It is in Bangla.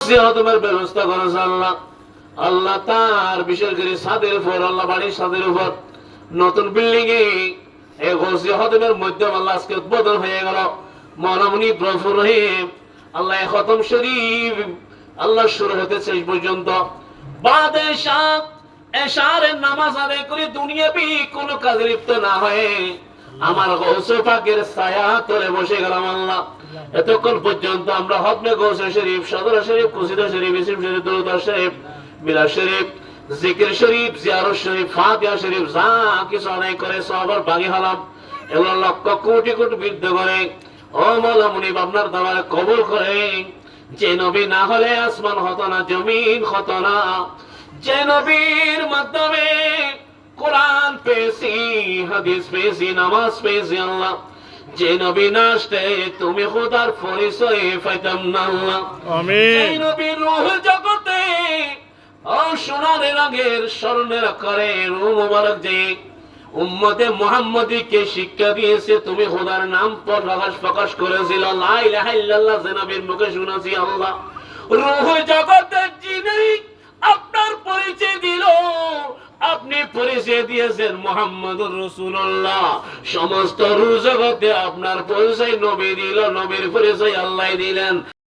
জিয়ারতের ব্যবস্থা করেছে আল্লাহ। আল্লাহ তার বিশেষ করে ছাদের উপর, আল্লাহ বাড়ির ছাদের উপর নতুন বিল্ডিং এ এই গৌসিয়া খতমের মধ্যে আল্লাহ আজকে উদ্বোধন হয়ে গেল। মনামনি প্রফুর রহিম আল্লাহ খতম শরীফ আল্লাহ শুরু হতে শেষ পর্যন্ত বাদে শাহ এশারের নামাজ আদায় করে দুনিয়াবি কোনো কাজে লিপ্ত না হয়ে আমার গৌসে পাকের ছায়া তলে বসে গেলাম আল্লাহ। এতক্ষণ পর্যন্ত আমরা হতমে গৌসে শরীফ, সদর শরীফ, কুসিদা শরীফ, ইসিম শরীফ, দরুদ শরীফ, মিলাদ শরীফ, জিকির শরীফ, জিয়ারত শরীফ, ফাতিহা শরীফ যা কিছু আদায় করে সবার বাগি হলাম। এগুলো লক্ষ কোটি কোটি বৃদ্ধ করে ও মৌলা মুনিব আপনার দরবারে কবুল করে। যে নবী না হলে আসমান হতো না, জমিন হতো না। যে নবীর মাধ্যমে কোরআন পেয়েছি, হাদিস পেয়েছি, নামাজ পেয়েছি আল্লাহ, যে নবী না আসতে তুমি খোদার পরিচয় পাইতাম না আল্লাহ। আমিন। যে নবীর রূহ জগতে ও সোনার আগের স্মরণের করে রূহ মুবারক যে উম্মতে মুহাম্মাদীকে শিক্ষা দিয়েছে, তুমি খোদার নাম প্রকাশ করেছিল, লা ইলাহা ইল্লাল্লাহ যে নবীর মুখে শুনেছি আল্লাহ। রূহ জগতের যিনি আপনার পরিচয় দিল, আপনি পরিচয় দিয়েছেন মুহাম্মদুর রাসূলুল্লাহ। সমস্ত রূহ জগতে আপনার পরিচয় নবী দিল, নবীর পরিচয় আল্লাহ দিলেন।